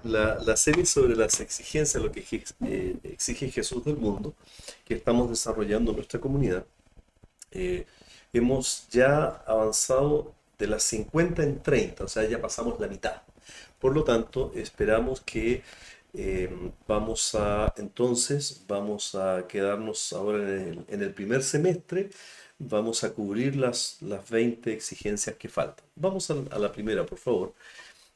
la serie sobre las exigencias, lo que exige Jesús del mundo, que estamos desarrollando en nuestra comunidad. eh, Hemos ya avanzado de las 50 en 30, o sea, ya pasamos la mitad. Por lo tanto, esperamos que vamos a quedarnos ahora en el primer semestre, vamos a cubrir las 20 exigencias que faltan. Vamos a la primera, por favor.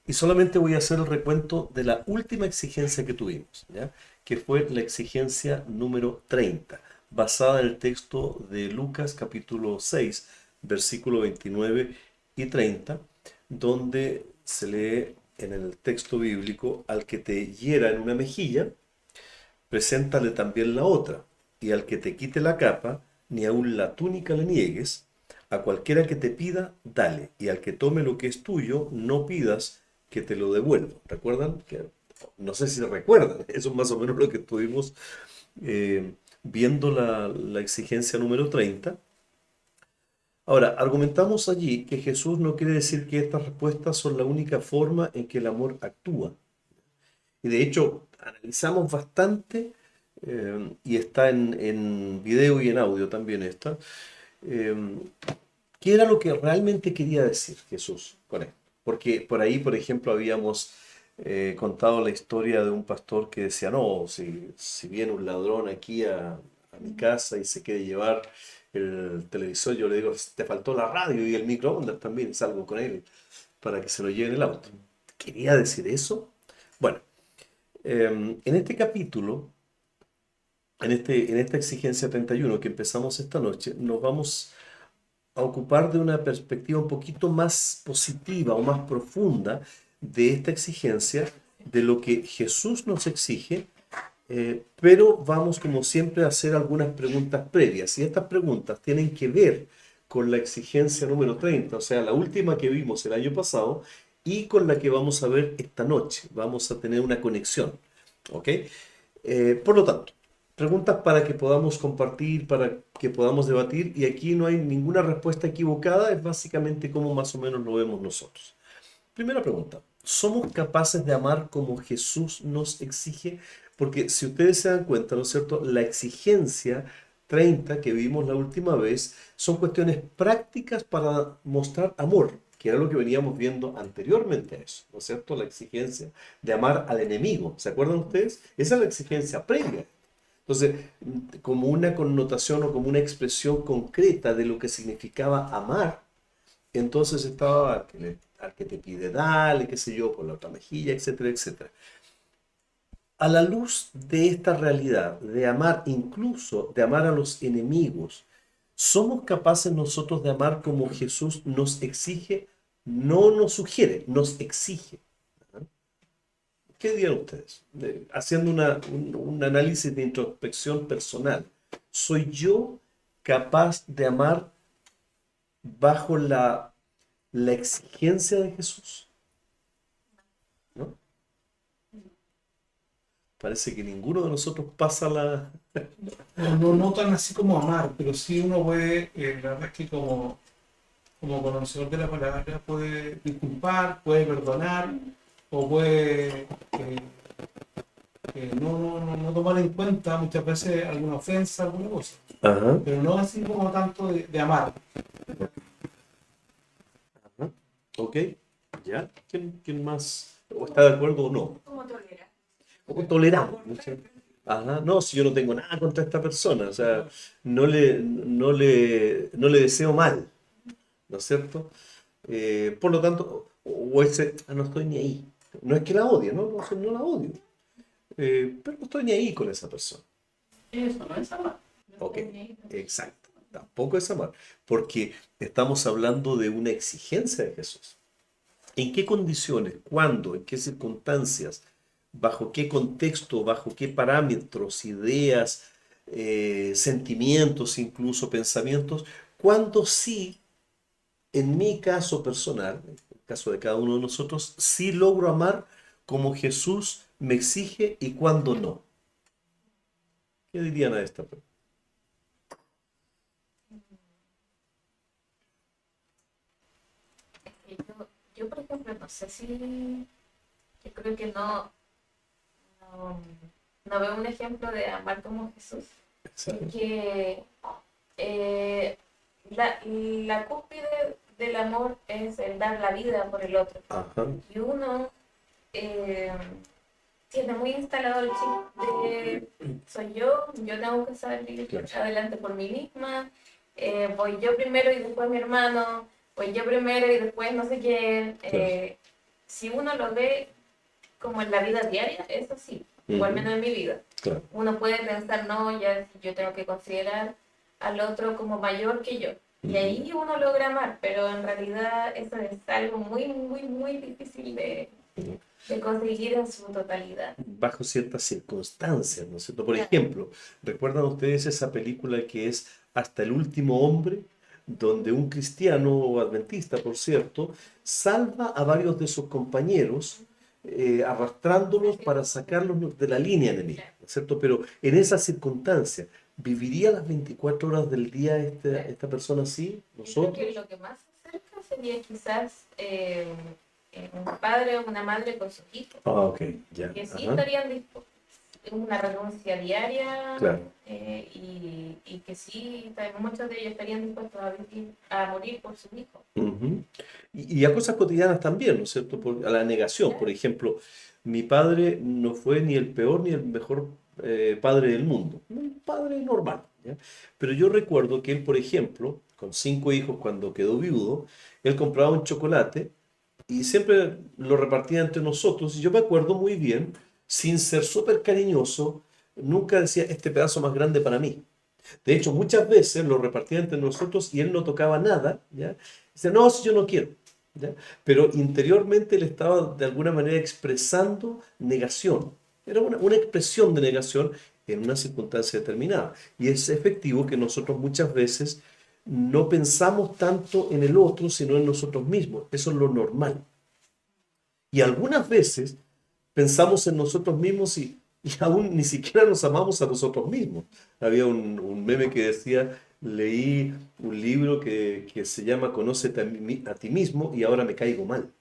Y solamente voy a hacer el recuento de la última exigencia que tuvimos, ¿ya? Que fue la exigencia número 30, basada en el texto de Lucas capítulo 6, versículo 29 y 30, donde se lee en el texto bíblico: al que te hiera en una mejilla, preséntale también la otra, y al que te quite la capa, ni aun la túnica le niegues. A cualquiera que te pida, dale, y al que tome lo que es tuyo, no pidas que te lo devuelva. ¿Recuerdan? No sé si recuerdan, eso es más o menos lo que estuvimos viendo la exigencia número 30. Ahora, argumentamos allí que Jesús no quiere decir que estas respuestas son la única forma en que el amor actúa. Y de hecho, analizamos bastante, y está en video y en audio también está, eh, qué era lo que realmente quería decir Jesús con esto. Porque por ahí, por ejemplo, habíamos contado la historia de un pastor que decía: no, si viene un ladrón aquí a mi casa y se quiere llevar el televisor, yo le digo: te faltó la radio y el microondas también, salgo con él para que se lo lleve en el auto. ¿Quería decir eso? Bueno, en este capítulo, en esta exigencia 31 que empezamos esta noche, nos vamos a ocupar de una perspectiva un poquito más positiva o más profunda de esta exigencia, de lo que Jesús nos exige, pero vamos, como siempre, a hacer algunas preguntas previas. Y estas preguntas tienen que ver con la exigencia número 30, o sea, la última que vimos el año pasado, y con la que vamos a ver esta noche. Vamos a tener una conexión. ¿Ok? Por lo tanto, preguntas para que podamos compartir, para que podamos debatir, y aquí no hay ninguna respuesta equivocada, es básicamente como más o menos lo vemos nosotros. Primera pregunta: ¿somos capaces de amar como Jesús nos exige? Porque si ustedes se dan cuenta, ¿no es cierto? La exigencia 30 que vimos la última vez son cuestiones prácticas para mostrar amor, que era lo que veníamos viendo anteriormente a eso, ¿no es cierto? La exigencia de amar al enemigo. ¿Se acuerdan ustedes? Esa es la exigencia previa. Entonces, como una connotación o como una expresión concreta de lo que significaba amar, entonces estaba al que te pide dale, qué sé yo, por la otra mejilla, etcétera, etcétera. A la luz de esta realidad, de amar, incluso de amar a los enemigos, ¿somos capaces nosotros de amar como Jesús nos exige? No nos sugiere, nos exige. ¿Qué dirían ustedes? Haciendo un análisis de introspección personal. ¿Soy yo capaz de amar bajo la exigencia de Jesús? ¿No? Parece que ninguno de nosotros pasa la... No tan así como amar, pero sí uno puede, la verdad es que como conocedor de la palabra, puede disculpar, puede perdonar, o puede no tomar en cuenta muchas veces alguna ofensa, alguna cosa, Ajá, pero no así como tanto de amar. ajá. Ok, ya. ¿Quién más? ¿O está de acuerdo o no? ¿Cómo toleramos? ¿No es cierto? Ajá, no, si yo no tengo nada contra esta persona, o sea, no le deseo mal, ¿no es cierto? Por lo tanto, o ese: "Ah, no estoy ni ahí". No es que la odie, ¿no? No, no la odio, pero no estoy ni ahí con esa persona. Eso no es amar. Ok, exacto. Tampoco es amar, porque estamos hablando de una exigencia de Jesús. ¿En qué condiciones, cuándo, en qué circunstancias, bajo qué contexto, bajo qué parámetros, ideas, sentimientos, incluso pensamientos, cuándo sí, en mi caso personal, en el caso de cada uno de nosotros, sí logro amar como Jesús me exige y cuándo no? ¿Qué dirían a esta pregunta? Yo, por ejemplo, no sé si Yo creo que no, no veo un ejemplo de amar como Jesús, Exacto. porque eh, la cúspide del amor es el dar la vida por el otro. Ajá, Y uno eh, tiene muy instalado el chip de soy yo tengo que salir claro. adelante por mí misma, voy yo primero y después mi hermano, voy yo primero y después no sé quién. Claro. Si uno lo ve como en la vida diaria, es así, o al Ujú, menos en mi vida. claro. Uno puede pensar, no, ya yo tengo que considerar al otro como mayor que yo. Y Ujú. ahí uno logra amar, pero en realidad eso es algo muy, muy, muy difícil de conseguir en su totalidad. Bajo ciertas circunstancias, ¿no es cierto? Por Claro. ejemplo, ¿recuerdan ustedes esa película que es Hasta el último hombre? Donde un cristiano o adventista, por cierto, salva a varios de sus compañeros, arrastrándolos para sacarlos de la línea enemiga, ¿no es cierto? Pero en esas circunstancias, ¿viviría las 24 horas del día esta persona así? Yo creo que ¿Nosotros? lo que más se acerca sería quizás un padre o una madre con sus hijos, Ah, ok, ya. que sí Ajá, estarían dispuestos una renuncia diaria claro. y que sí, muchos de ellos estarían dispuestos a morir por sus hijos. Ujú. Y a cosas cotidianas también, ¿no es cierto? A la negación, por Claro. ejemplo, mi padre no fue ni el peor ni el mejor padre del mundo, un padre normal, ¿ya? Pero yo recuerdo que él, por ejemplo, con 5 hijos, cuando quedó viudo, él compraba un chocolate y siempre lo repartía entre nosotros, y yo me acuerdo muy bien, sin ser súper cariñoso, nunca decía, este pedazo más grande para mí. De hecho, muchas veces lo repartía entre nosotros y él no tocaba nada, ¿ya? Dice, no, si yo no quiero, ¿ya? Pero interiormente él estaba de alguna manera expresando negación. Era una expresión de negación en una circunstancia determinada. Y es efectivo que nosotros muchas veces no pensamos tanto en el otro, sino en nosotros mismos. Eso es lo normal. Y algunas veces pensamos en nosotros mismos y aún ni siquiera nos amamos a nosotros mismos. Había un meme que decía, leí un libro que se llama Conócete a ti mismo y ahora me caigo mal.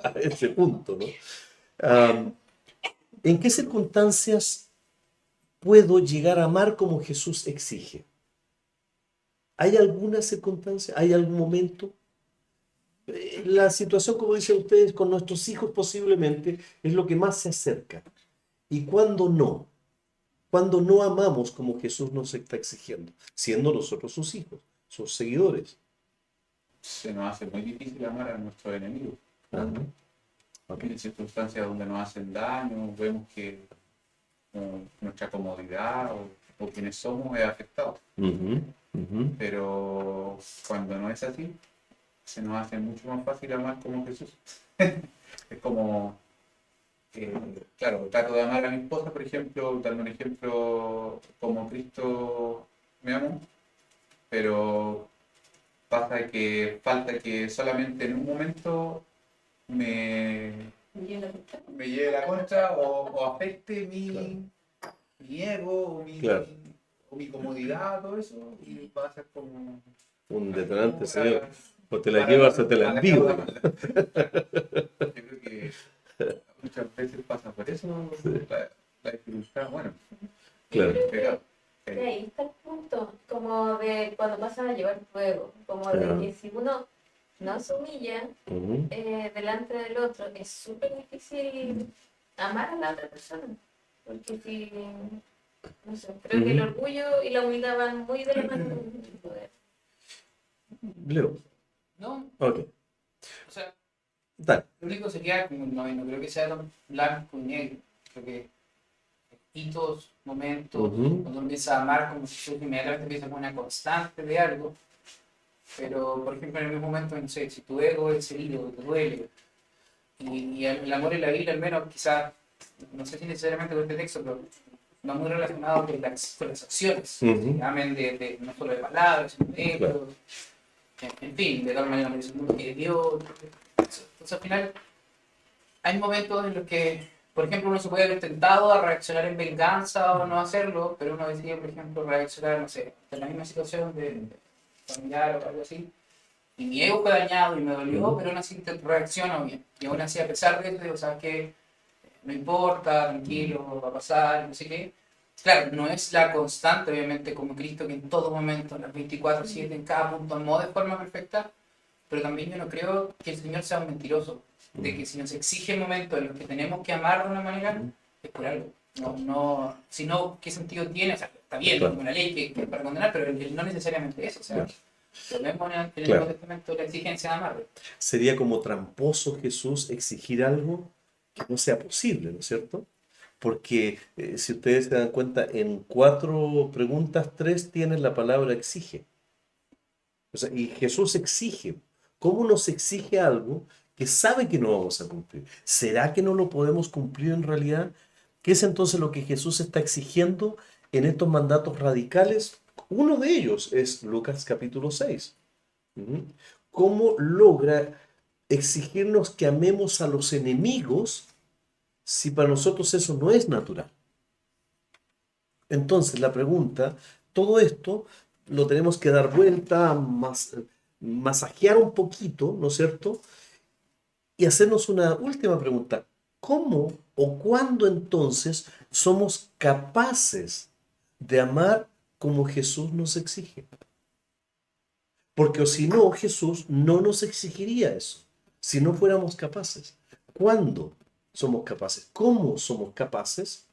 A ese punto, ¿no? Am, ¿En qué circunstancias puedo llegar a amar como Jesús exige? ¿Hay alguna circunstancia? ¿Hay algún momento? La situación, como dicen ustedes, con nuestros hijos posiblemente es lo que más se acerca. ¿Y cuándo no? Cuando no amamos como Jesús nos está exigiendo, siendo nosotros sus hijos, sus seguidores. Se nos hace muy difícil amar a nuestros enemigos. Ajá, ok. En circunstancias donde nos hacen daño, vemos que nuestra comodidad o quienes somos es afectado. Ujú, ujú, Pero cuando no es así, se nos hace mucho más fácil amar como Jesús. Es como, claro, trato de amar a mi esposa, por ejemplo, darme un ejemplo como Cristo me amó, pero pasa que falta que solamente en un momento me, me lleve la contra o afecte claro, mi ego claro. o mi comodidad, todo eso, y va a ser como Un así como detonante, señor. O te la para llevas o te la para envío. defraudarla. Yo creo que muchas veces pasa por eso Sí, la dificultad, bueno, Yo claro. creo pecado. que ahí está el punto, como de cuando pasan a llevar fuego, como de Ah, que si uno no se humilla ujú, delante del otro, es súper difícil amar a la otra persona. Porque si, no sé, creo que el ujú. orgullo y la humildad van muy de la mano en el poder. Leo, No, ok, o sea, dale. lo único sería como no creo que sea tan blanco y negro. Creo que hitos, momentos, Ujú, cuando uno empieza a amar como si tú inmediatamente empieza con una constante de algo, pero por ejemplo en algún momento, no sé, si tu ego es herido, te duele, y el amor en la Biblia al menos quizás, no sé si necesariamente con este texto, pero no muy relacionado con las acciones, ¿sí? ujú, Amén no solo de palabras, sino de claro. hechos, en fin, de tal manera me dice el mundo que Dios. Entonces al final hay momentos en los que, por ejemplo, uno se puede ver tentado a reaccionar en venganza o no hacerlo, pero uno decide, por ejemplo, reaccionar, no sé, en la misma situación de familiar o algo así, Y mi ego fue dañado y me dolió, pero aún así reacciono bien. Y aún así, a pesar de eso, digo, ¿sabes qué? No importa, tranquilo, va a pasar, no sé qué. Claro, no es la constante, obviamente, como Cristo, que en todo momento, las 24/7, en cada punto, no de forma perfecta, pero también yo no creo que el Señor sea un mentiroso, de que si nos exige momentos en los que tenemos que amar de una manera, es por algo. Si no, ¿qué sentido tiene? O sea, está bien, Claro. es una ley que es para condenar, pero no necesariamente eso. O sea, Claro. lo vemos en el Claro. Nuevo Testamento la exigencia de amar. Sería como tramposo Jesús exigir algo que no sea posible, ¿no es cierto? Porque si ustedes se dan cuenta, en 4 preguntas, 3 tienen la palabra exige. O sea, y Jesús exige. ¿Cómo nos exige algo que sabe que no vamos a cumplir? ¿Será que no lo podemos cumplir en realidad? ¿Qué es entonces lo que Jesús está exigiendo en estos mandatos radicales? Uno de ellos es Lucas capítulo 6. Ujú. ¿Cómo logra exigirnos que amemos a los enemigos si para nosotros eso no es natural? Entonces la pregunta, todo esto lo tenemos que dar vuelta, masajear un poquito, ¿no es cierto? Y hacernos una última pregunta. ¿Cómo o cuándo entonces somos capaces de amar como Jesús nos exige? Porque o si no, Jesús no nos exigiría eso, si no fuéramos capaces. ¿Cuándo somos capaces? ¿Cómo somos capaces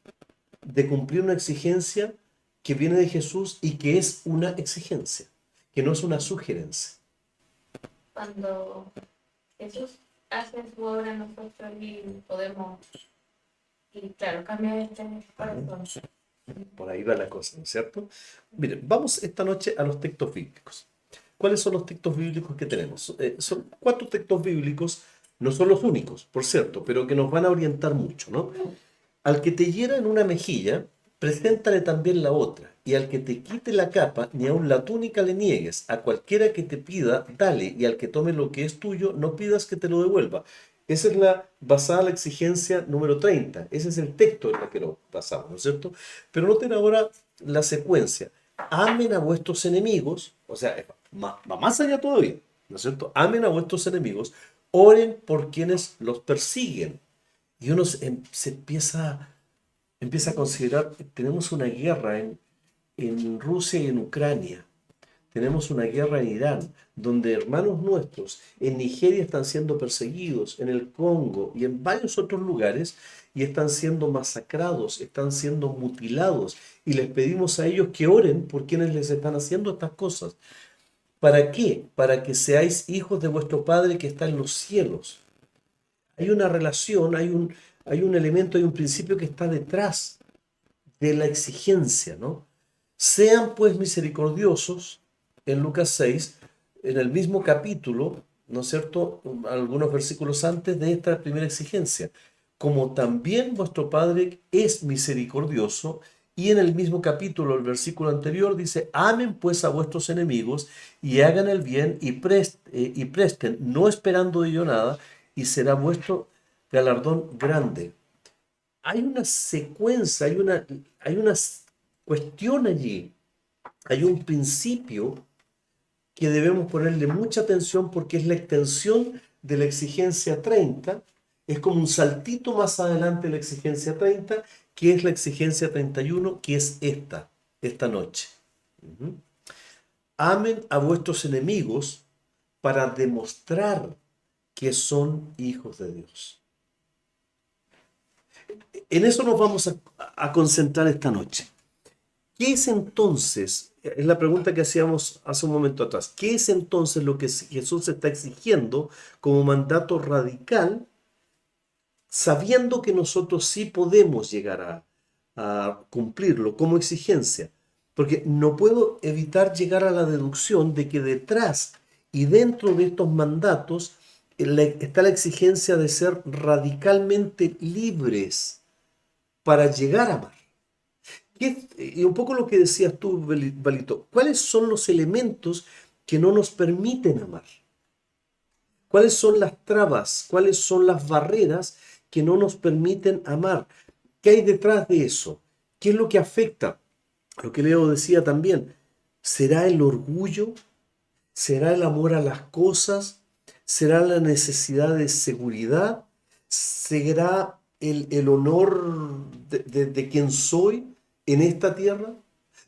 de cumplir una exigencia que viene de Jesús y que es una exigencia, que no es una sugerencia? Cuando Jesús hace su obra en nosotros y podemos, y claro, cambiar este corazón. Por ahí va la cosa, ¿no es cierto? Miren, vamos esta noche a los textos bíblicos. ¿Cuáles son los textos bíblicos que tenemos? Son 4 textos bíblicos, no son los únicos, por cierto, pero que nos van a orientar mucho, ¿no? Al que te hiera en una mejilla, preséntale también la otra, y al que te quite la capa, ni aun la túnica le niegues. A cualquiera que te pida, dale, y al que tome lo que es tuyo, no pidas que te lo devuelva. Esa es la basada en la exigencia número 30. Ese es el texto en el que lo basamos, ¿no es cierto? Pero noten ahora la secuencia. Amen a vuestros enemigos, o sea, va más allá todavía, ¿no es cierto? Amen a vuestros enemigos, oren por quienes los persiguen. Y uno se empieza a considerar, tenemos una guerra en Rusia y en Ucrania, tenemos una guerra en Irán, donde hermanos nuestros en Nigeria están siendo perseguidos, en el Congo y en varios otros lugares, y están siendo masacrados, están siendo mutilados, y les pedimos a ellos que oren por quienes les están haciendo estas cosas. ¿Para qué? Para que seáis hijos de vuestro Padre que está en los cielos. Hay una relación, hay un elemento, hay un principio que está detrás de la exigencia, ¿no? Sean pues misericordiosos, en Lucas 6, en el mismo capítulo, ¿no es cierto?, algunos versículos antes de esta primera exigencia, como también vuestro Padre es misericordioso. Y en el mismo capítulo, el versículo anterior dice, amen pues a vuestros enemigos y hagan el bien y presten, no esperando de ello nada, y será vuestro galardón grande. Hay una secuencia, hay una cuestión allí, hay un principio que debemos ponerle mucha atención porque es la extensión de la exigencia 30, es como un saltito más adelante de la exigencia 30, que es la exigencia 31, que es esta noche. Ujú. Amen a vuestros enemigos para demostrar que son hijos de Dios. En eso nos vamos a concentrar esta noche. ¿Qué es entonces? Es la pregunta que hacíamos hace un momento atrás. ¿Qué es entonces lo que Jesús está exigiendo como mandato radical, sabiendo que nosotros sí podemos llegar a cumplirlo como exigencia? Porque no puedo evitar llegar a la deducción de que detrás y dentro de estos mandatos está la exigencia de ser radicalmente libres para llegar a amar. Y un poco lo que decías tú, Balito, ¿cuáles son los elementos que no nos permiten amar? ¿Cuáles son las trabas? ¿Cuáles son las barreras que no nos permiten amar? ¿Qué hay detrás de eso? ¿Qué es lo que afecta? Lo que Leo decía también, ¿será el orgullo? ¿Será el amor a las cosas? ¿Será la necesidad de seguridad? ¿Será el honor de quien soy en esta tierra?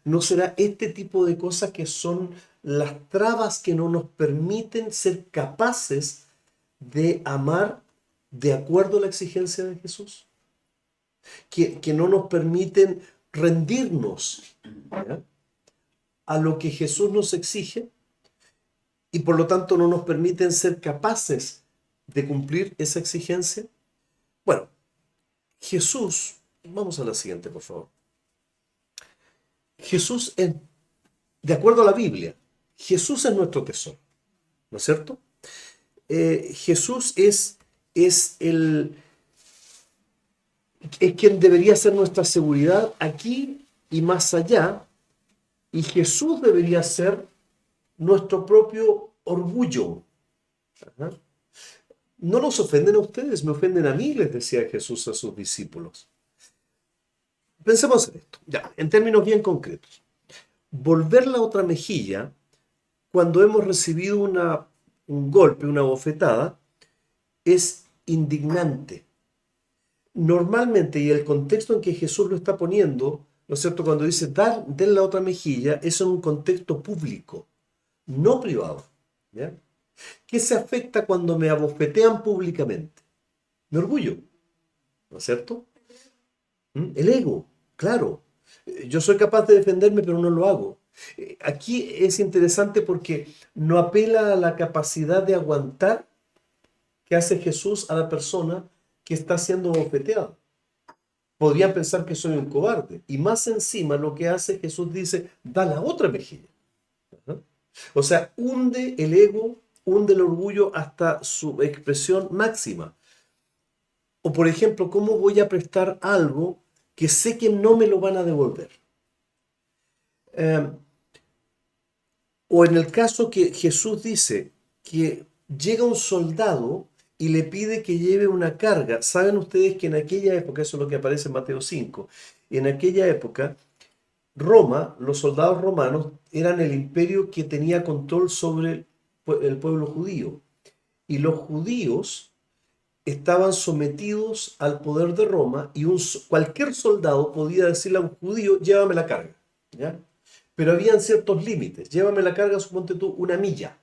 ¿No será este tipo de cosas que son las trabas que no nos permiten ser capaces de amar de acuerdo a la exigencia de Jesús? Que no nos permiten rendirnos, ¿ya?, a lo que Jesús nos exige, y por lo tanto no nos permiten ser capaces de cumplir esa exigencia. Bueno, Jesús, vamos a la siguiente, por favor. Jesús es, de acuerdo a la Biblia, Jesús es nuestro tesoro, ¿no es cierto? Jesús es es quien debería ser nuestra seguridad aquí y más allá, y Jesús debería ser nuestro propio orgullo. Ajá. No los ofenden a ustedes, me ofenden a mí, les decía Jesús a sus discípulos. Pensemos en esto, ya, en términos bien concretos. Volver la otra mejilla cuando hemos recibido un golpe, una bofetada, es indignante. Normalmente, y el contexto en que Jesús lo está poniendo, ¿no es cierto?, cuando dice den la otra mejilla, es en un contexto público, no privado. ¿Ya? ¿Qué se afecta cuando me abofetean públicamente? Mi orgullo, ¿no es cierto? El ego, claro. Yo soy capaz de defenderme, pero no lo hago. Aquí es interesante porque no apela a la capacidad de aguantar que hace Jesús a la persona que está siendo bofeteada. Podrían pensar que soy un cobarde. Y más encima lo que hace Jesús dice, da la otra mejilla. ¿No? O sea, hunde el ego, hunde el orgullo hasta su expresión máxima. O por ejemplo, ¿cómo voy a prestar algo que sé que no me lo van a devolver? O en el caso que Jesús dice que llega un soldado y le pide que lleve una carga. Saben ustedes que en aquella época, eso es lo que aparece en Mateo 5, en aquella época, Roma, los soldados romanos, eran el imperio que tenía control sobre el pueblo judío. Y los judíos estaban sometidos al poder de Roma y cualquier soldado podía decirle a un judío, llévame la carga. ¿Ya? Pero habían ciertos límites. Llévame la carga, suponte tú, 1 milla.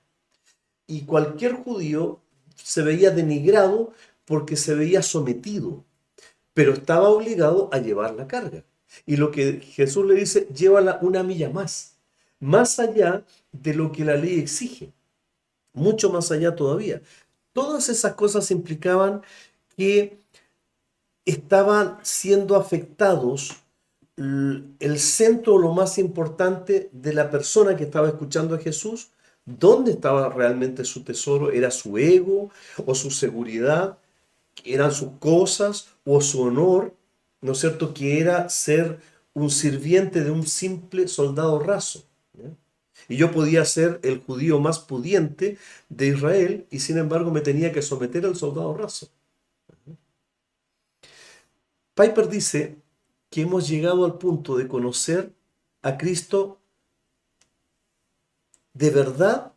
Y cualquier judío se veía denigrado porque se veía sometido, pero estaba obligado a llevar la carga. Y lo que Jesús le dice, llévala 1 milla más allá de lo que la ley exige, mucho más allá todavía. Todas esas cosas implicaban que estaban siendo afectados el centro, lo más importante de la persona que estaba escuchando a Jesús. ¿Dónde estaba realmente su tesoro? ¿Era su ego o su seguridad? ¿Eran sus cosas o su honor? ¿No es cierto? Que era ser un sirviente de un simple soldado raso. ¿Ya? Y yo podía ser el judío más pudiente de Israel y sin embargo me tenía que someter al soldado raso. Piper dice que hemos llegado al punto de conocer a Cristo de verdad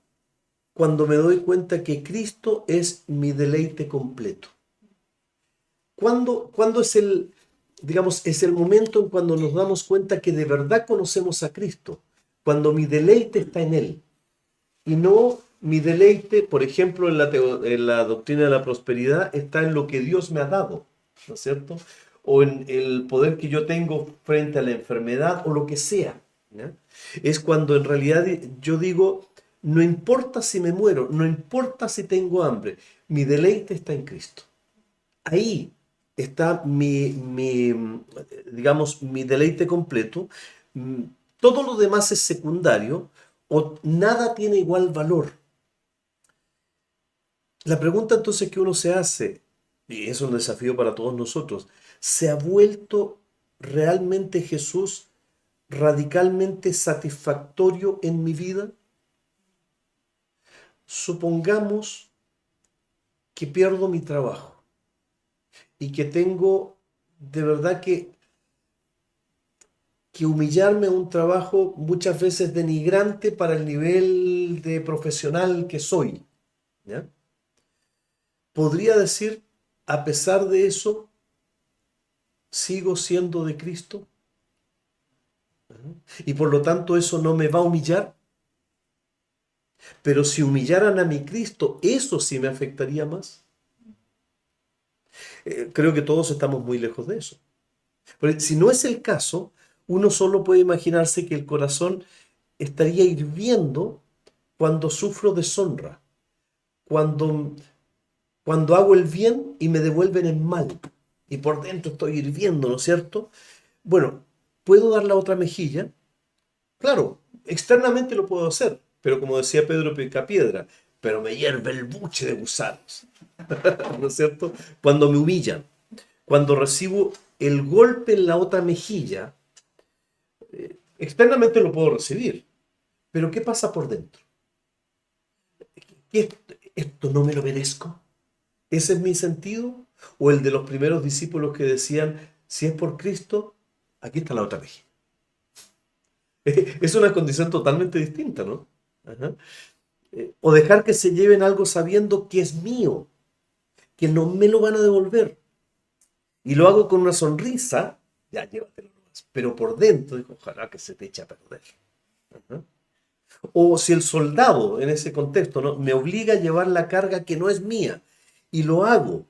cuando me doy cuenta que Cristo es mi deleite completo. ¿Cuándo es es el momento en cuando nos damos cuenta que de verdad conocemos a Cristo? Cuando mi deleite está en Él. Y no mi deleite, por ejemplo, en la doctrina de la prosperidad, está en lo que Dios me ha dado, ¿no es cierto? O en el poder que yo tengo frente a la enfermedad o lo que sea. ¿Ya? Es cuando en realidad yo digo, no importa si me muero, no importa si tengo hambre, mi deleite está en Cristo. Ahí está mi deleite completo. Todo lo demás es secundario o nada tiene igual valor. La pregunta entonces que uno se hace, y es un desafío para todos nosotros, ¿se ha vuelto realmente Jesús radicalmente satisfactorio en mi vida? Supongamos que pierdo mi trabajo y que tengo de verdad que humillarme a un trabajo muchas veces denigrante para el nivel nivel de profesional que soy, ¿ya? Podría decir, a pesar de eso, sigo siendo de Cristo. Y por lo tanto eso no me va a humillar. Pero si humillaran a mi Cristo, eso sí me afectaría más. Creo que todos estamos muy lejos de eso. Pero si no es el caso, uno solo puede imaginarse que el corazón estaría hirviendo cuando sufro deshonra, cuando, cuando hago el bien y me devuelven el mal. Y por dentro estoy hirviendo, ¿no es cierto? Bueno, ¿puedo dar la otra mejilla? Claro, externamente lo puedo hacer, pero como decía Pedro Picapiedra, pero me hierve el buche de gusanos, ¿no es cierto? Cuando me humillan, cuando recibo el golpe en la otra mejilla, externamente lo puedo recibir, pero ¿qué pasa por dentro? ¿Qué esto no me lo merezco? ¿Ese es mi sentido? ¿O el de los primeros discípulos que decían, si es por Cristo, aquí está la otra mejilla? Es una condición totalmente distinta, ¿no? Ajá. O dejar que se lleven algo sabiendo que es mío, que no me lo van a devolver. Y lo hago con una sonrisa, ya llévatelo nomás. Pero por dentro, digo, ojalá que se te eche a perder. Ajá. O si el soldado, en ese contexto, ¿no?, me obliga a llevar la carga que no es mía, y lo hago,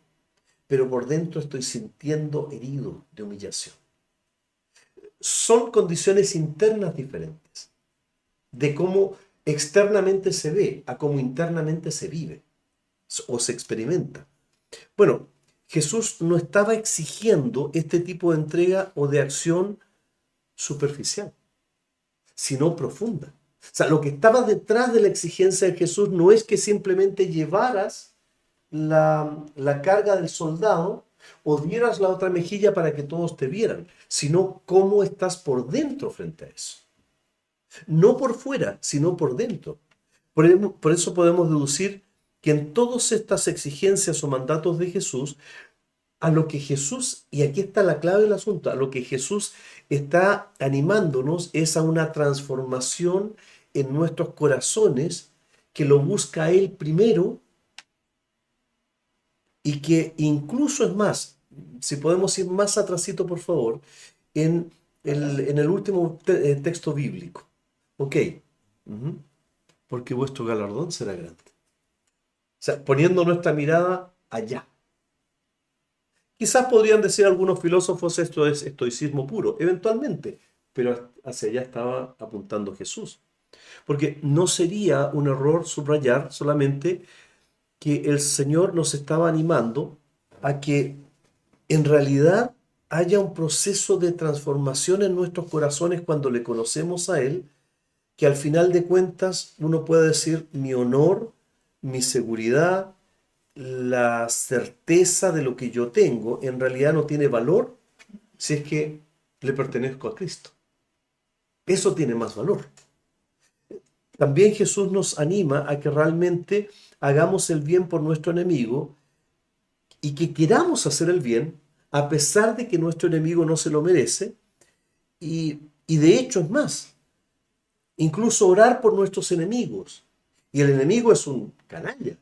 pero por dentro estoy sintiendo herido de humillación. Son condiciones internas diferentes, de cómo externamente se ve a cómo internamente se vive o se experimenta. Bueno, Jesús no estaba exigiendo este tipo de entrega o de acción superficial, sino profunda. O sea, lo que estaba detrás de la exigencia de Jesús no es que simplemente llevaras la carga del soldado o dieras la otra mejilla para que todos te vieran, sino cómo estás por dentro frente a eso. No por fuera, sino por dentro. Por eso podemos deducir que en todas estas exigencias o mandatos de Jesús, a lo que Jesús, y aquí está la clave del asunto, a lo que Jesús está animándonos es a una transformación en nuestros corazones que lo busca Él primero y que incluso es más, si podemos ir más atrasito por favor, en el último texto bíblico. Ok, ujú, porque vuestro galardón será grande. O sea, poniendo nuestra mirada allá. Quizás podrían decir algunos filósofos esto es estoicismo puro, eventualmente, pero hacia allá estaba apuntando Jesús. Porque no sería un error subrayar solamente que el Señor nos estaba animando a que en realidad haya un proceso de transformación en nuestros corazones cuando le conocemos a Él, que al final de cuentas uno puede decir mi honor, mi seguridad, la certeza de lo que yo tengo, en realidad no tiene valor si es que le pertenezco a Cristo. Eso tiene más valor. También Jesús nos anima a que realmente hagamos el bien por nuestro enemigo y que queramos hacer el bien a pesar de que nuestro enemigo no se lo merece. Y de hecho es más, incluso orar por nuestros enemigos. Y el enemigo es un canalla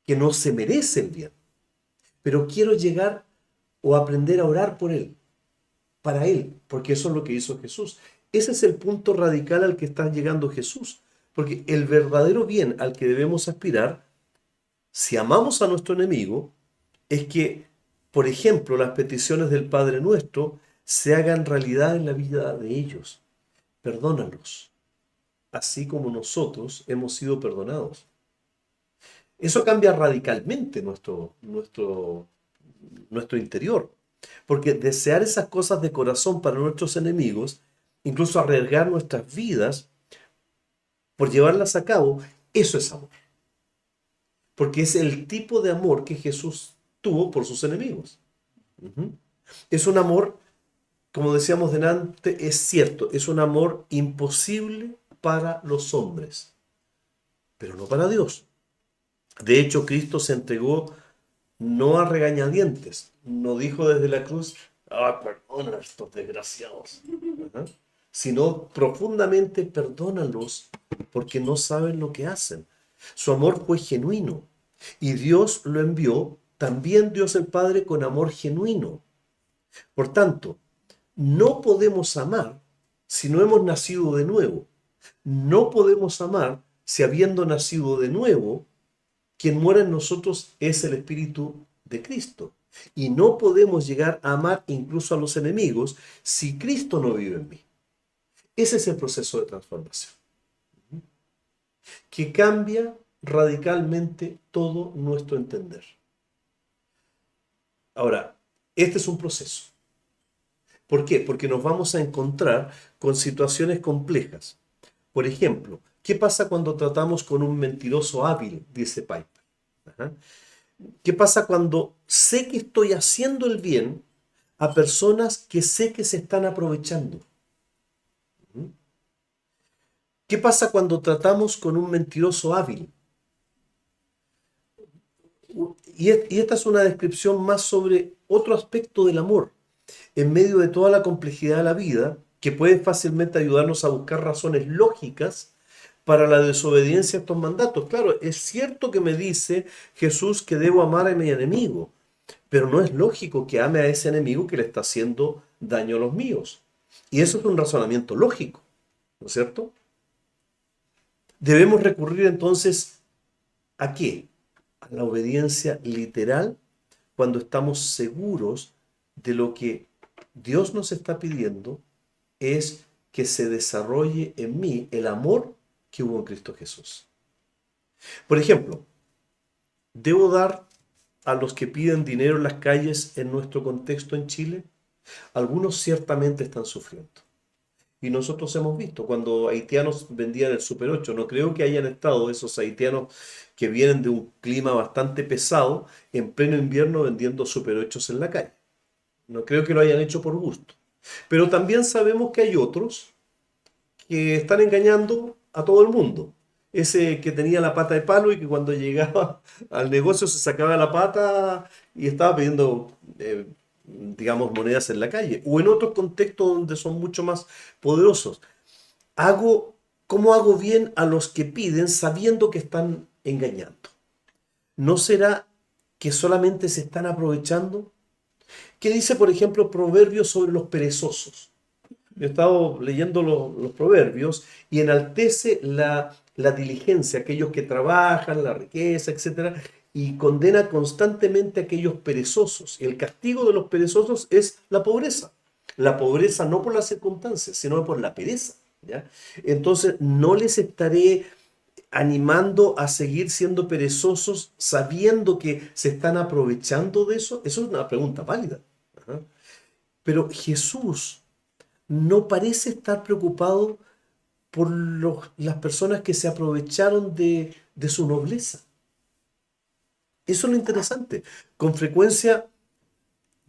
que no se merece el bien. Pero quiero llegar o aprender a orar por él, para él, porque eso es lo que hizo Jesús. Ese es el punto radical al que está llegando Jesús. Porque el verdadero bien al que debemos aspirar, si amamos a nuestro enemigo, es que, por ejemplo, las peticiones del Padre Nuestro se hagan realidad en la vida de ellos. Perdónalos, así como nosotros hemos sido perdonados. Eso cambia radicalmente nuestro interior. Porque desear esas cosas de corazón para nuestros enemigos, incluso arriesgar nuestras vidas por llevarlas a cabo, eso es amor. Porque es el tipo de amor que Jesús tuvo por sus enemigos. Es un amor, como decíamos delante, es cierto, es un amor imposible para los hombres, pero no para Dios. De hecho, Cristo se entregó no a regañadientes, no dijo desde la cruz, perdona a estos desgraciados, sino profundamente perdónalos porque no saben lo que hacen. Su amor fue genuino y Dios lo envió, también Dios el Padre, con amor genuino. Por tanto, no podemos amar si no hemos nacido de nuevo. No podemos amar si habiendo nacido de nuevo, quien mora en nosotros es el Espíritu de Cristo. Y no podemos llegar a amar incluso a los enemigos si Cristo no vive en mí. Ese es el proceso de transformación, que cambia radicalmente todo nuestro entender. Ahora, este es un proceso. ¿Por qué? Porque nos vamos a encontrar con situaciones complejas. Por ejemplo, ¿qué pasa cuando tratamos con un mentiroso hábil? Dice Piper. Ajá. ¿Qué pasa cuando sé que estoy haciendo el bien a personas que sé que se están aprovechando? ¿Qué pasa cuando tratamos con un mentiroso hábil? Y esta es una descripción más sobre otro aspecto del amor, en medio de toda la complejidad de la vida, que puede fácilmente ayudarnos a buscar razones lógicas para la desobediencia a estos mandatos. Claro, es cierto que me dice Jesús que debo amar a mi enemigo, pero no es lógico que ame a ese enemigo que le está haciendo daño a los míos. Y eso es un razonamiento lógico, ¿no es cierto? Debemos recurrir entonces ¿a qué? A la obediencia literal cuando estamos seguros de lo que Dios nos está pidiendo es que se desarrolle en mí el amor que hubo en Cristo Jesús. Por ejemplo, ¿debo dar a los que piden dinero en las calles en nuestro contexto en Chile? Algunos ciertamente están sufriendo. Y nosotros hemos visto cuando haitianos vendían el Super 8, no creo que hayan estado esos haitianos que vienen de un clima bastante pesado en pleno invierno vendiendo Super 8 en la calle. No creo que lo hayan hecho por gusto. Pero también sabemos que hay otros que están engañando a todo el mundo. Ese que tenía la pata de palo y que cuando llegaba al negocio se sacaba la pata y estaba pidiendo, digamos, monedas en la calle. O en otros contextos donde son mucho más poderosos. ¿Cómo hago bien a los que piden sabiendo que están engañando? ¿No será que solamente se están aprovechando? ¿Qué dice, por ejemplo, Proverbios sobre los perezosos? Yo he estado leyendo los proverbios y enaltece la diligencia, aquellos que trabajan, la riqueza, etc. Y condena constantemente a aquellos perezosos. Y el castigo de los perezosos es la pobreza. La pobreza no por las circunstancias, sino por la pereza, ¿ya? Entonces, no les estaré animando a seguir siendo perezosos sabiendo que se están aprovechando de eso. Eso es una pregunta válida. Ajá. Pero Jesús no parece estar preocupado por las personas que se aprovecharon de su nobleza. Eso es lo interesante. Con frecuencia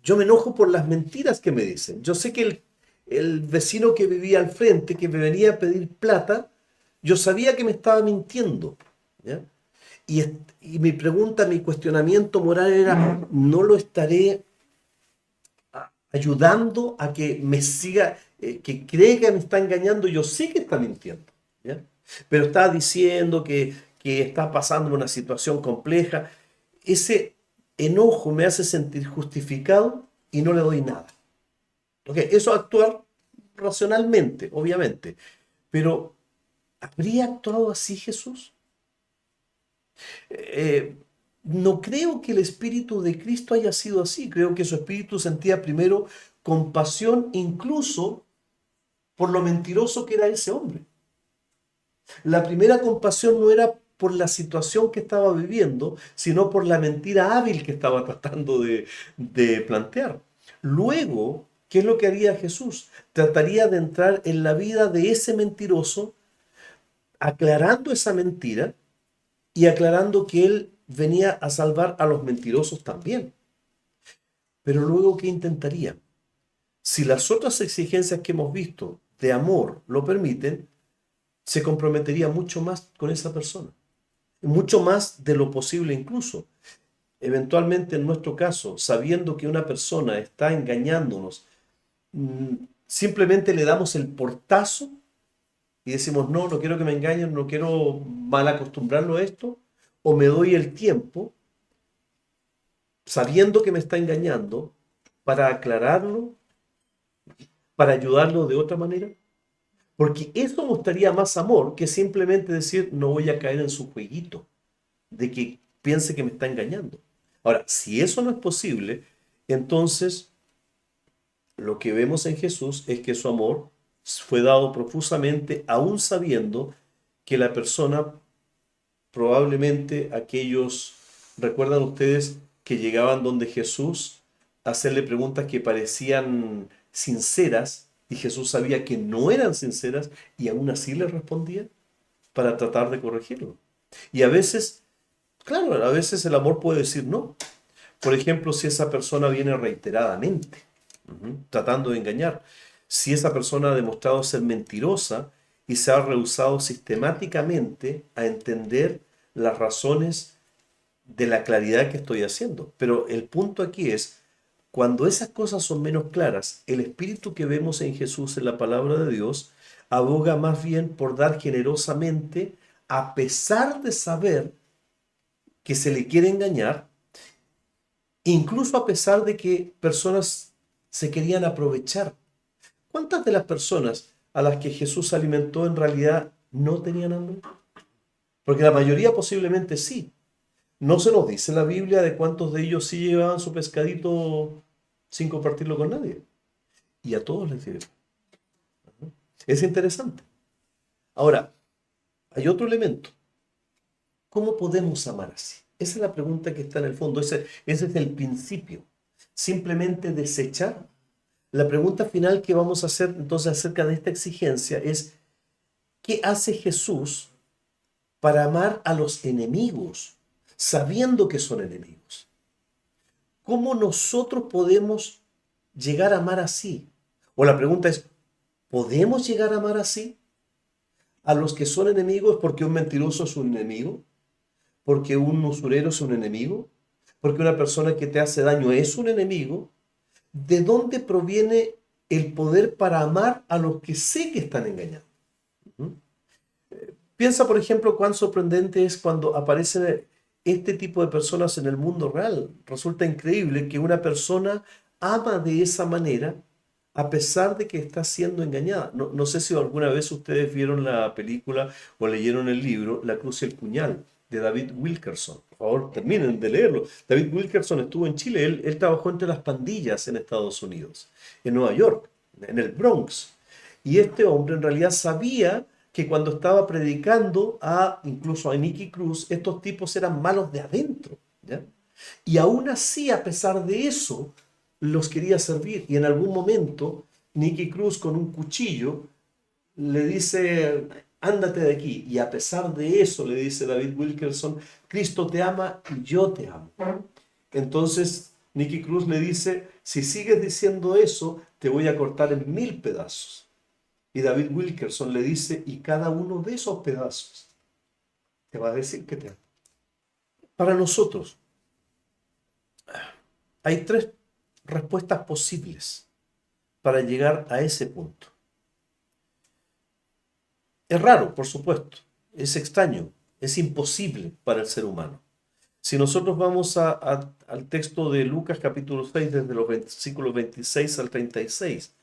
yo me enojo por las mentiras que me dicen. Yo sé que el vecino que vivía al frente, que me venía a pedir plata, yo sabía que me estaba mintiendo, ¿ya? Y mi pregunta, mi cuestionamiento moral era, ¿no lo estaré ayudando a que me siga, que cree que me está engañando? Yo sé que está mintiendo, ¿ya? Pero está diciendo que está pasando una situación compleja. Ese enojo me hace sentir justificado y no le doy nada. ¿Ok? Eso es actuar racionalmente, obviamente. Pero ¿habría actuado así Jesús? Eh, no creo que el espíritu de Cristo haya sido así. Creo que su espíritu sentía primero compasión incluso por lo mentiroso que era ese hombre. La primera compasión no era por la situación que estaba viviendo, sino por la mentira hábil que estaba tratando de plantear. Luego, ¿qué es lo que haría Jesús? Trataría de entrar en la vida de ese mentiroso, aclarando esa mentira y aclarando que él venía a salvar a los mentirosos también. Pero luego, ¿qué intentaría? Si las otras exigencias que hemos visto de amor lo permiten, se comprometería mucho más con esa persona. Mucho más de lo posible incluso. Eventualmente, en nuestro caso, sabiendo que una persona está engañándonos, simplemente le damos el portazo y decimos, no, no quiero que me engañen, no quiero mal acostumbrarlo a esto, o me doy el tiempo, sabiendo que me está engañando, para aclararlo, para ayudarlo de otra manera? Porque eso mostraría más amor que simplemente decir, no voy a caer en su jueguito, de que piense que me está engañando. Ahora, si eso no es posible, entonces lo que vemos en Jesús es que su amor fue dado profusamente, aún sabiendo que la persona, probablemente aquellos, ¿recuerdan ustedes que llegaban donde Jesús a hacerle preguntas que parecían sinceras y Jesús sabía que no eran sinceras y aún así les respondía para tratar de corregirlo? Y a veces, claro, a veces el amor puede decir no. Por ejemplo, si esa persona viene reiteradamente, tratando de engañar, si esa persona ha demostrado ser mentirosa y se ha rehusado sistemáticamente a entender las razones de la claridad que estoy haciendo. Pero el punto aquí es, cuando esas cosas son menos claras, el espíritu que vemos en Jesús, en la palabra de Dios, aboga más bien por dar generosamente, a pesar de saber que se le quiere engañar, incluso a pesar de que personas se querían aprovechar. ¿Cuántas de las personas a las que Jesús alimentó en realidad no tenían hambre? Porque la mayoría posiblemente sí. No se nos dice en la Biblia de cuántos de ellos sí llevaban su pescadito sin compartirlo con nadie. Y a todos les dio. Es interesante. Ahora, hay otro elemento. ¿Cómo podemos amar así? Esa es la pregunta que está en el fondo. Ese es el principio. Simplemente desechar. La pregunta final que vamos a hacer entonces acerca de esta exigencia es, ¿qué hace Jesús para amar a los enemigos, sabiendo que son enemigos? ¿Cómo nosotros podemos llegar a amar así? O la pregunta es, ¿podemos llegar a amar así a los que son enemigos porque un mentiroso es un enemigo? ¿Porque un usurero es un enemigo? ¿Porque una persona que te hace daño es un enemigo? ¿De dónde proviene el poder para amar a los que sé que están engañando? Piensa, por ejemplo, cuán sorprendente es cuando aparecen este tipo de personas en el mundo real. Resulta increíble que una persona ama de esa manera a pesar de que está siendo engañada. No sé si alguna vez ustedes vieron la película o leyeron el libro La cruz y el puñal, de David Wilkerson. Por favor, terminen de leerlo. David Wilkerson estuvo en Chile. Él trabajó entre las pandillas en Estados Unidos, en Nueva York, en el Bronx. Y este hombre en realidad sabía que cuando estaba predicando incluso a Nicky Cruz, estos tipos eran malos de adentro, ¿ya? Y aún así, a pesar de eso, los quería servir. Y en algún momento, Nicky Cruz con un cuchillo le dice, ándate de aquí. Y a pesar de eso, le dice David Wilkerson, Cristo te ama y yo te amo. Entonces, Nicky Cruz le dice, si sigues diciendo eso, te voy a cortar en 1000 pedazos. Y David Wilkerson le dice, y cada uno de esos pedazos te va a decir que te ama. Para nosotros, hay 3 respuestas posibles para llegar a ese punto. Es raro, por supuesto, es extraño, es imposible para el ser humano. Si nosotros vamos al texto de Lucas capítulo 6, desde los versículos 26 al 36,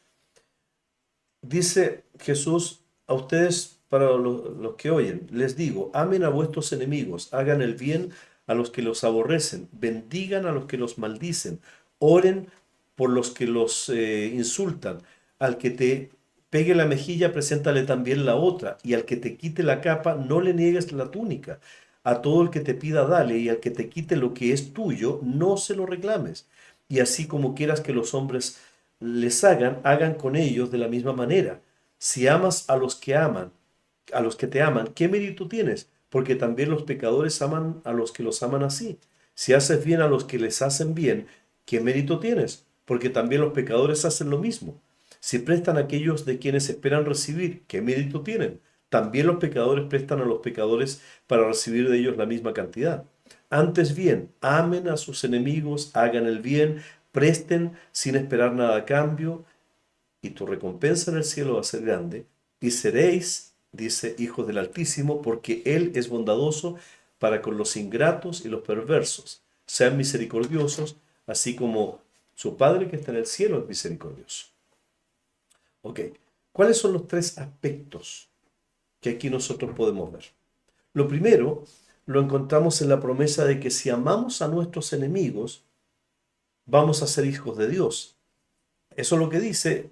dice Jesús, a ustedes, para los que oyen, les digo, amen a vuestros enemigos, hagan el bien a los que los aborrecen, bendigan a los que los maldicen, oren por los que los insultan, al que te pegue la mejilla, preséntale también la otra, y al que te quite la capa, no le niegues la túnica. A todo el que te pida, dale, y al que te quite lo que es tuyo, no se lo reclames. Y así como quieras que los hombres les hagan con ellos de la misma manera. Si amas a los que aman, a los que te aman, ¿qué mérito tienes? Porque también los pecadores aman a los que los aman así. Si haces bien a los que les hacen bien, ¿qué mérito tienes? Porque también los pecadores hacen lo mismo. Si prestan a aquellos de quienes esperan recibir, ¿qué mérito tienen? También los pecadores prestan a los pecadores para recibir de ellos la misma cantidad. Antes bien, amen a sus enemigos, hagan el bien, presten sin esperar nada a cambio, y tu recompensa en el cielo va a ser grande, y seréis dice hijos del Altísimo, porque Él es bondadoso para con los ingratos y los perversos. Sean misericordiosos, así como su Padre que está en el cielo es misericordioso. Ok, ¿cuáles son los tres aspectos que aquí nosotros podemos ver? Lo primero lo encontramos en la promesa de que si amamos a nuestros enemigos, vamos a ser hijos de Dios. Eso es lo que dice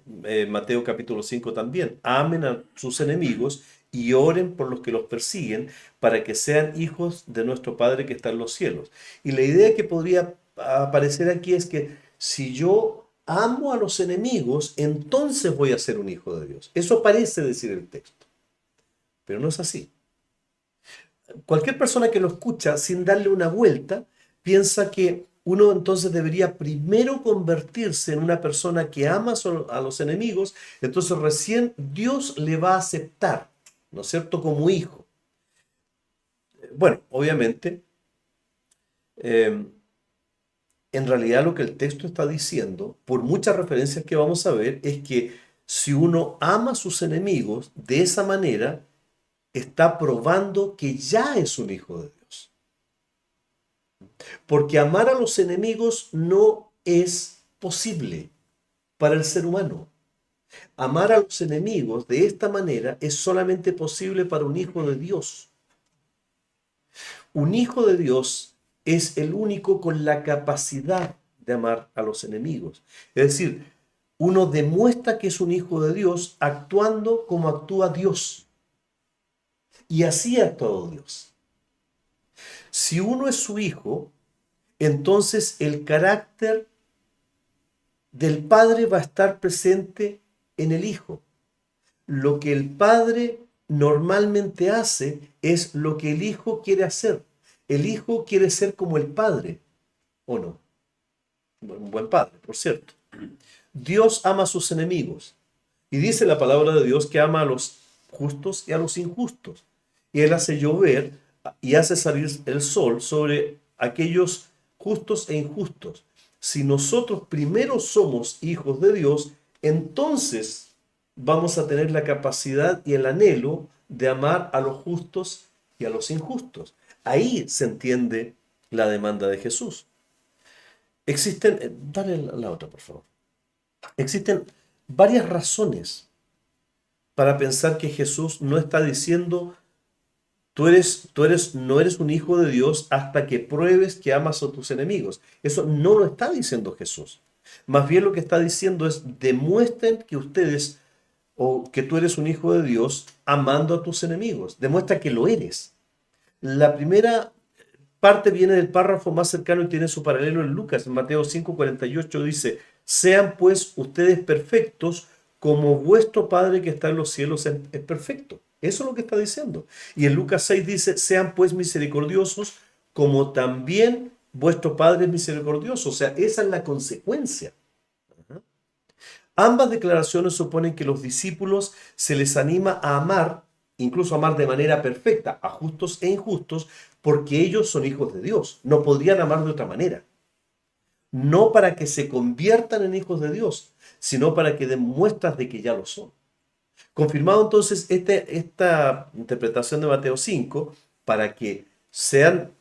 Mateo capítulo 5 también. Amen a sus enemigos y oren por los que los persiguen para que sean hijos de nuestro Padre que está en los cielos. Y la idea que podría aparecer aquí es que si yo amo a los enemigos, entonces voy a ser un hijo de Dios. Eso parece decir el texto, pero no es así. Cualquier persona que lo escucha sin darle una vuelta piensa que uno entonces debería primero convertirse en una persona que ama a los enemigos, entonces recién Dios le va a aceptar, ¿no es cierto?, como hijo. Bueno, obviamente, en realidad lo que el texto está diciendo, por muchas referencias que vamos a ver, es que si uno ama a sus enemigos de esa manera, está probando que ya es un hijo de Dios. Porque amar a los enemigos no es posible para el ser humano. Amar a los enemigos de esta manera es solamente posible para un hijo de Dios. Un hijo de Dios es el único con la capacidad de amar a los enemigos. Es decir, uno demuestra que es un hijo de Dios actuando como actúa Dios. Y así ha actuado Dios. Si uno es su hijo, entonces el carácter del Padre va a estar presente en el Hijo. Lo que el Padre normalmente hace es lo que el Hijo quiere hacer. El Hijo quiere ser como el Padre, ¿o no? Un buen Padre, por cierto. Dios ama a sus enemigos. Y dice la palabra de Dios que ama a los justos y a los injustos. Y Él hace llover y hace salir el sol sobre aquellos justos e injustos. Si nosotros primero somos hijos de Dios, entonces vamos a tener la capacidad y el anhelo de amar a los justos y a los injustos. Ahí se entiende la demanda de Jesús. Dale la otra, por favor. Existen varias razones para pensar que Jesús no está diciendo no eres un hijo de Dios hasta que pruebes que amas a tus enemigos. Eso no lo está diciendo Jesús. Más bien lo que está diciendo es demuestren que ustedes o que tú eres un hijo de Dios amando a tus enemigos. Demuestra que lo eres. La primera parte viene del párrafo más cercano y tiene su paralelo en Lucas. En Mateo 5:48 dice, sean pues ustedes perfectos como vuestro Padre que está en los cielos es perfecto. Eso es lo que está diciendo. Y en Lucas 6 dice, sean pues misericordiosos como también vuestro Padre es misericordioso. O sea, esa es la consecuencia. Ambas declaraciones suponen que los discípulos se les anima a amar, incluso amar de manera perfecta, a justos e injustos, porque ellos son hijos de Dios. No podrían amar de otra manera. No para que se conviertan en hijos de Dios, sino para que den muestras de que ya lo son. Confirmado entonces esta interpretación de Mateo 5, para que sean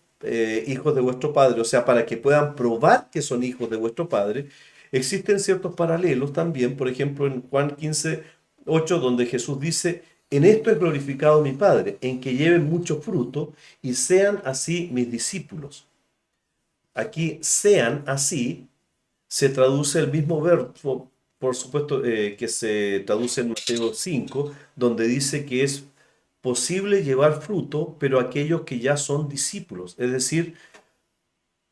hijos de vuestro Padre, o sea, para que puedan probar que son hijos de vuestro Padre, existen ciertos paralelos también, por ejemplo, en Juan 15:8, donde Jesús dice, en esto es glorificado mi Padre, en que lleven mucho fruto y sean así mis discípulos. Aquí, sean así, se traduce el mismo verbo, por supuesto, que se traduce en Mateo 5, donde dice que es posible llevar fruto, pero aquellos que ya son discípulos. Es decir,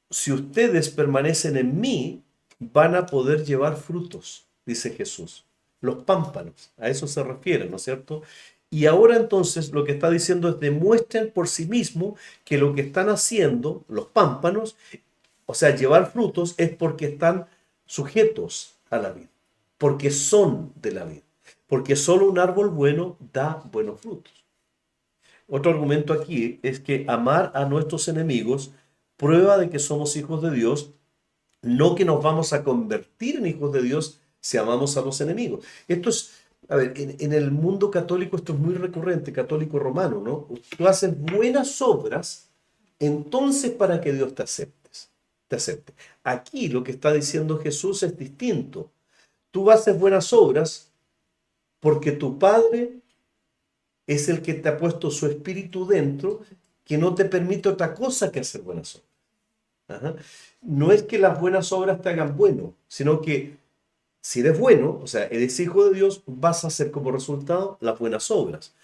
si ustedes permanecen en mí, van a poder llevar frutos, dice Jesús. Los pámpanos, a eso se refiere, ¿no es cierto? Y ahora entonces lo que está diciendo es demuestren por sí mismos que lo que están haciendo, los pámpanos, o sea, llevar frutos, es porque están sujetos a la vid, porque son de la vid, porque solo un árbol bueno da buenos frutos. Otro argumento aquí es que amar a nuestros enemigos prueba de que somos hijos de Dios, no que nos vamos a convertir en hijos de Dios si amamos a los enemigos. Esto es A ver, en el mundo católico esto es muy recurrente, católico romano, ¿no? Tú haces buenas obras, entonces para que Dios te acepte. Aquí lo que está diciendo Jesús es distinto. Tú haces buenas obras porque tu Padre es el que te ha puesto su espíritu dentro, que no te permite otra cosa que hacer buenas obras. Ajá. No es que las buenas obras te hagan bueno, sino que si eres bueno, o sea, eres hijo de Dios, vas a hacer como resultado las buenas obras.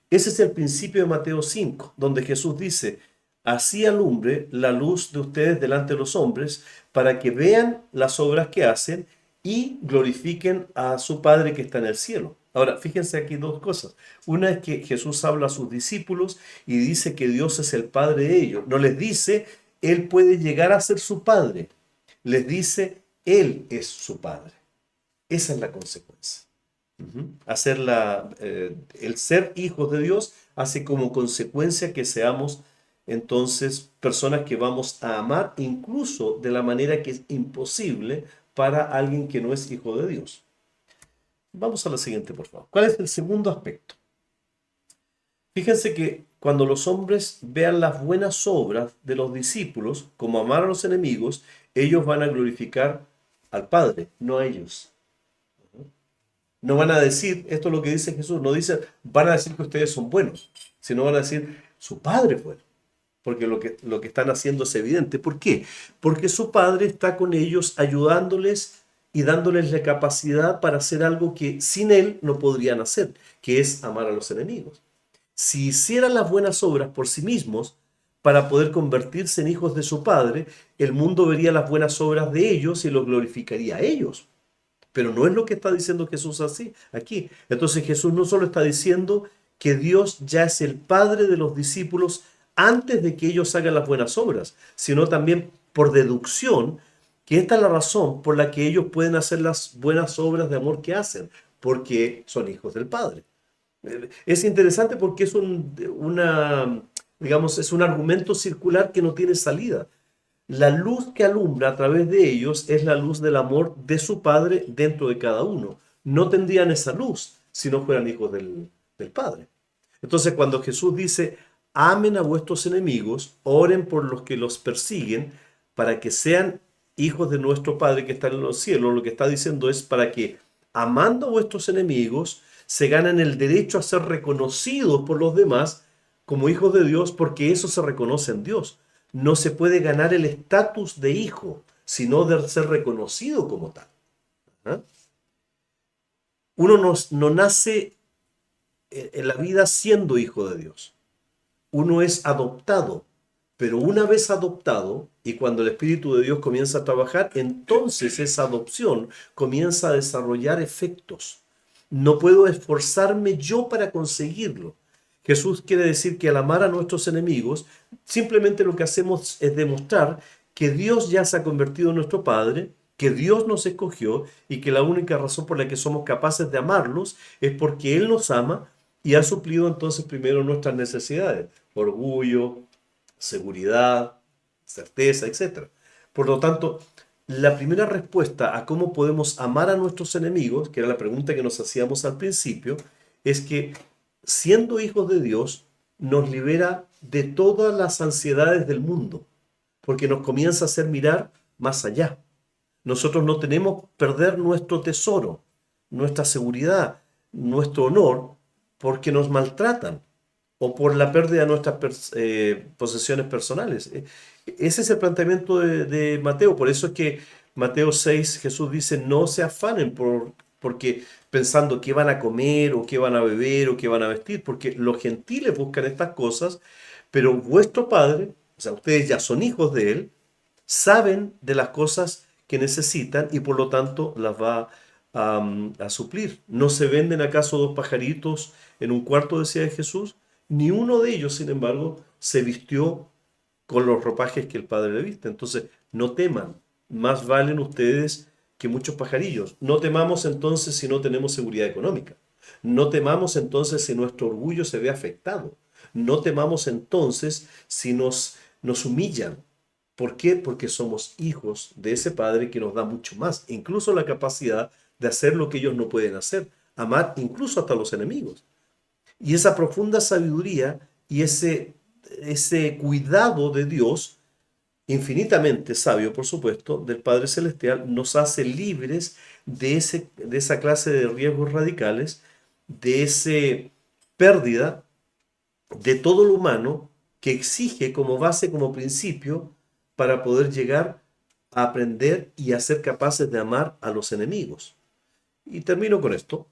Ese es el principio de Mateo 5, donde Jesús dice, así alumbre la luz de ustedes delante de los hombres, para que vean las obras que hacen y glorifiquen a su Padre que está en el cielo. Ahora, fíjense aquí dos cosas. Una es que Jesús habla a sus discípulos y dice que Dios es el Padre de ellos. No les dice, Él puede llegar a ser su Padre. Les dice, Él es su Padre. Esa es la consecuencia. El ser hijos de Dios hace como consecuencia que seamos entonces personas que vamos a amar incluso de la manera que es imposible para alguien que no es hijo de Dios. Vamos a la siguiente, por favor. ¿Cuál es el segundo aspecto? Fíjense que cuando los hombres vean las buenas obras de los discípulos, como amar a los enemigos, ellos van a glorificar al Padre, no a ellos. No van a decir, esto es lo que dice Jesús, no dice, van a decir que ustedes son buenos, sino van a decir, su Padre fue. Porque lo que están haciendo es evidente. ¿Por qué? Porque su Padre está con ellos ayudándoles y dándoles la capacidad para hacer algo que sin Él no podrían hacer, que es amar a los enemigos. Si hicieran las buenas obras por sí mismos, para poder convertirse en hijos de su Padre, el mundo vería las buenas obras de ellos y los glorificaría a ellos. Pero no es lo que está diciendo Jesús así, aquí. Entonces Jesús no solo está diciendo que Dios ya es el Padre de los discípulos antes de que ellos hagan las buenas obras, sino también por deducción, que esta es la razón por la que ellos pueden hacer las buenas obras de amor que hacen, porque son hijos del Padre. Es interesante porque es digamos, es un argumento circular que no tiene salida. La luz que alumbra a través de ellos es la luz del amor de su Padre dentro de cada uno. No tendrían esa luz si no fueran hijos del Padre. Entonces, cuando Jesús dice, amen a vuestros enemigos, oren por los que los persiguen, para que sean hijos de nuestro Padre que está en los cielos, lo que está diciendo es para que, amando a vuestros enemigos, se ganen el derecho a ser reconocidos por los demás como hijos de Dios, porque eso se reconoce en Dios. No se puede ganar el estatus de hijo, sino de ser reconocido como tal. ¿Ah? Uno no nace en la vida siendo hijo de Dios. Uno es adoptado, pero una vez adoptado, y cuando el Espíritu de Dios comienza a trabajar, entonces esa adopción comienza a desarrollar efectos. No puedo esforzarme yo para conseguirlo. Jesús quiere decir que al amar a nuestros enemigos, simplemente lo que hacemos es demostrar que Dios ya se ha convertido en nuestro Padre, que Dios nos escogió y que la única razón por la que somos capaces de amarlos es porque Él nos ama y ha suplido entonces primero nuestras necesidades, orgullo, seguridad, certeza, etc. Por lo tanto, la primera respuesta a cómo podemos amar a nuestros enemigos, que era la pregunta que nos hacíamos al principio, es que siendo hijos de Dios, nos libera de todas las ansiedades del mundo, porque nos comienza a hacer mirar más allá. Nosotros no tenemos que perder nuestro tesoro, nuestra seguridad, nuestro honor, porque nos maltratan o por la pérdida de nuestras posesiones personales. Ese es el planteamiento de Mateo. Por eso es que Mateo 6, Jesús dice, no se afanen porque pensando qué van a comer o qué van a beber o qué van a vestir, porque los gentiles buscan estas cosas, pero vuestro Padre, o sea, ustedes ya son hijos de Él, saben de las cosas que necesitan y por lo tanto las va a suplir. ¿No se venden acaso 2 pajaritos en un cuarto, decía Jesús? Ni uno de ellos, sin embargo, se vistió con los ropajes que el Padre le viste. Entonces, no teman, más valen ustedes que muchos pajarillos. No temamos entonces si no tenemos seguridad económica. No temamos entonces si nuestro orgullo se ve afectado. No temamos entonces si nos humillan. ¿Por qué? Porque somos hijos de ese Padre que nos da mucho más, incluso la capacidad de hacer lo que ellos no pueden hacer, amar incluso hasta los enemigos. Y esa profunda sabiduría y ese cuidado de Dios, infinitamente sabio, por supuesto, del Padre Celestial, nos hace libres de esa clase de riesgos radicales, de esa pérdida de todo lo humano que exige como base, como principio, para poder llegar a aprender y a ser capaces de amar a los enemigos. Y termino con esto.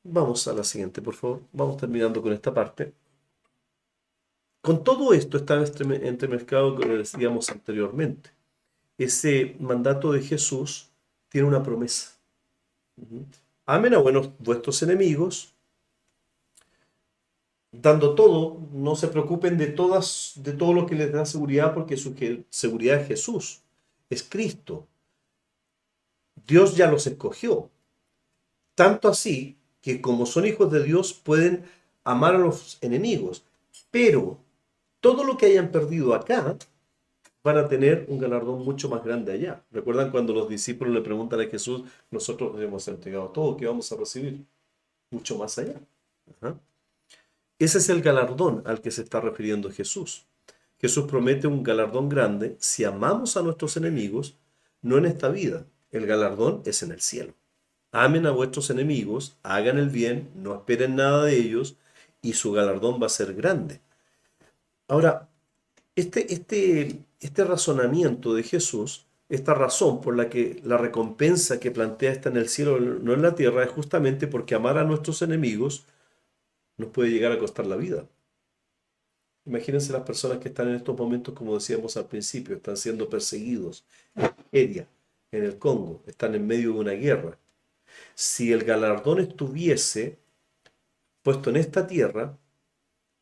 Vamos a la siguiente, por favor. Vamos terminando con esta parte. Con todo esto está entremezclado con lo que decíamos anteriormente. Ese mandato de Jesús tiene una promesa. Amen a vuestros enemigos, dando todo, no se preocupen de todo lo que les da seguridad, porque su seguridad es Jesús, es Cristo. Dios ya los escogió. Tanto así que como son hijos de Dios pueden amar a los enemigos. Pero todo lo que hayan perdido acá van a tener un galardón mucho más grande allá. ¿Recuerdan cuando los discípulos le preguntan a Jesús, nosotros hemos entregado todo, ¿qué vamos a recibir? Mucho más allá. Ajá. Ese es el galardón al que se está refiriendo Jesús. Jesús promete un galardón grande si amamos a nuestros enemigos, no en esta vida. El galardón es en el cielo. Amen a vuestros enemigos, hagan el bien, no esperen nada de ellos y su galardón va a ser grande. Ahora, este razonamiento de Jesús, esta razón por la que la recompensa que plantea está en el cielo, no en la tierra, es justamente porque amar a nuestros enemigos nos puede llegar a costar la vida. Imagínense las personas que están en estos momentos, como decíamos al principio, están siendo perseguidos en Nigeria, en el Congo, están en medio de una guerra. Si el galardón estuviese puesto en esta tierra,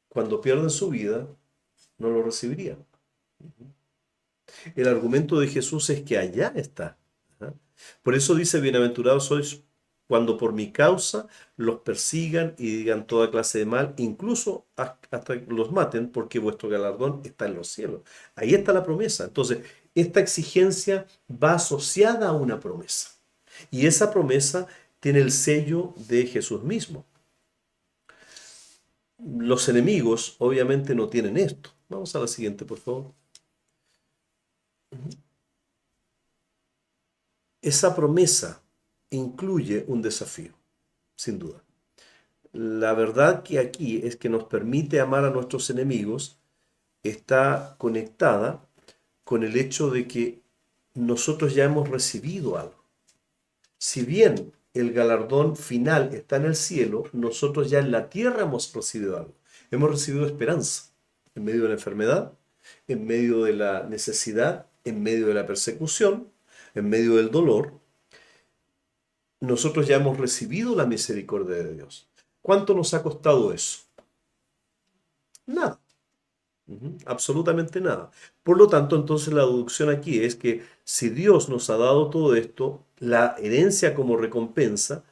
cuando pierden su vida, no lo recibirían. El argumento de Jesús es que allá está. Por eso dice, bienaventurados sois cuando por mi causa los persigan y digan toda clase de mal, incluso hasta los maten, porque vuestro galardón está en los cielos. Ahí está la promesa. Entonces, esta exigencia va asociada a una promesa. Y esa promesa tiene el sello de Jesús mismo. Los enemigos obviamente no tienen esto. Vamos a la siguiente, por favor. Esa promesa incluye un desafío, sin duda. La verdad que aquí es que nos permite amar a nuestros enemigos, está conectada con el hecho de que nosotros ya hemos recibido algo. Si bien el galardón final está en el cielo, nosotros ya en la tierra hemos recibido algo. Hemos recibido esperanza en medio de la enfermedad, en medio de la necesidad, en medio de la persecución, en medio del dolor. Nosotros ya hemos recibido la misericordia de Dios. ¿Cuánto nos ha costado eso? Nada. Absolutamente nada. Por lo tanto, entonces la deducción aquí es que si Dios nos ha dado todo esto, la herencia como recompensa,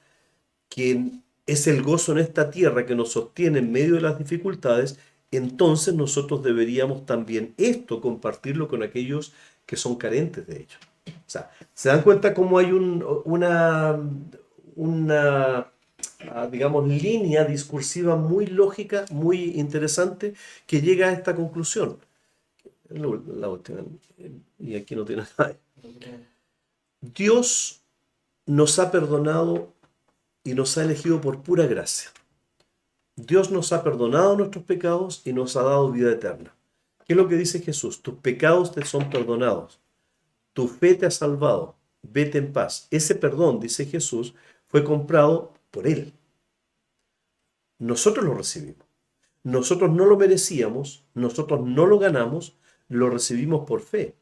que es el gozo en esta tierra que nos sostiene en medio de las dificultades, entonces nosotros deberíamos también esto compartirlo con aquellos que son carentes de ello. O sea, ¿se dan cuenta cómo hay una digamos, línea discursiva muy lógica, muy interesante, que llega a esta conclusión? La última, y aquí no tiene nada. Dios nos ha perdonado y nos ha elegido por pura gracia. Dios nos ha perdonado nuestros pecados y nos ha dado vida eterna. ¿Qué es lo que dice Jesús? Tus pecados te son perdonados. Tu fe te ha salvado. Vete en paz. Ese perdón, dice Jesús, fue comprado por Él. Nosotros lo recibimos. Nosotros no lo merecíamos, nosotros no lo ganamos, lo recibimos por fe.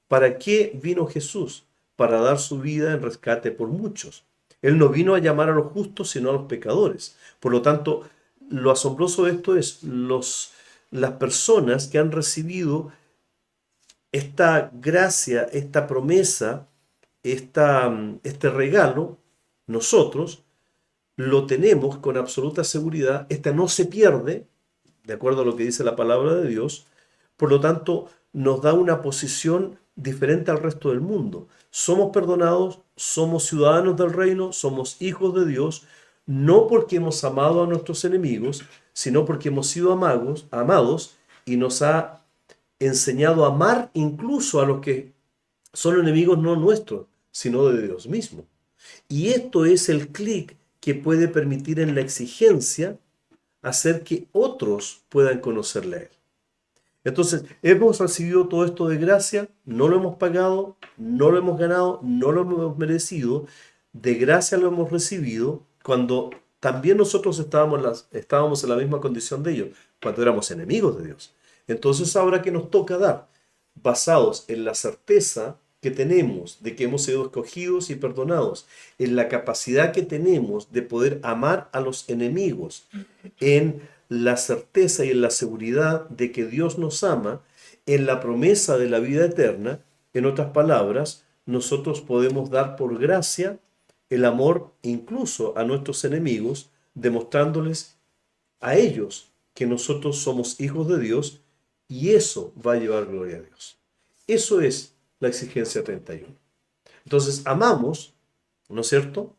¿Para qué vino Jesús? Para dar su vida en rescate por muchos. Él no vino a llamar a los justos, sino a los pecadores. Por lo tanto, lo asombroso de esto es las personas que han recibido esta gracia, esta promesa, este regalo, nosotros lo tenemos con absoluta seguridad. Esta no se pierde, de acuerdo a lo que dice la palabra de Dios. Por lo tanto, nos da una posición diferente al resto del mundo. Somos perdonados, somos ciudadanos del reino, somos hijos de Dios, no porque hemos amado a nuestros enemigos, sino porque hemos sido amados y nos ha enseñado a amar incluso a los que son enemigos no nuestros, sino de Dios mismo. Y esto es el clic que puede permitir en la exigencia hacer que otros puedan conocerle a Él. Entonces, hemos recibido todo esto de gracia, no lo hemos pagado, no lo hemos ganado, no lo hemos merecido, de gracia lo hemos recibido cuando también nosotros estábamos en la misma condición de ellos, cuando éramos enemigos de Dios. Entonces, ahora que nos toca dar, basados en la certeza que tenemos de que hemos sido escogidos y perdonados, en la capacidad que tenemos de poder amar a los enemigos, en la certeza y en la seguridad de que Dios nos ama, en la promesa de la vida eterna, en otras palabras, nosotros podemos dar por gracia el amor incluso a nuestros enemigos, demostrándoles a ellos que nosotros somos hijos de Dios y eso va a llevar gloria a Dios. Eso es la exigencia 31. Entonces, amamos, ¿no es cierto?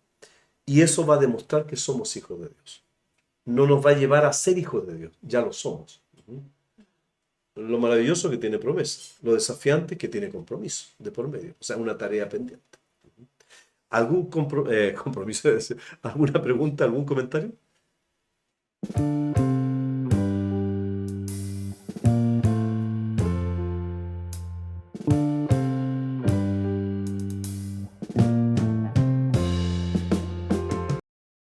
Y eso va a demostrar que somos hijos de Dios. No nos va a llevar a ser hijos de Dios, ya lo somos. Lo maravilloso que tiene promesa, lo desafiante que tiene compromiso de por medio, o sea, una tarea pendiente. ¿Algún compromiso? ¿Alguna pregunta, algún comentario?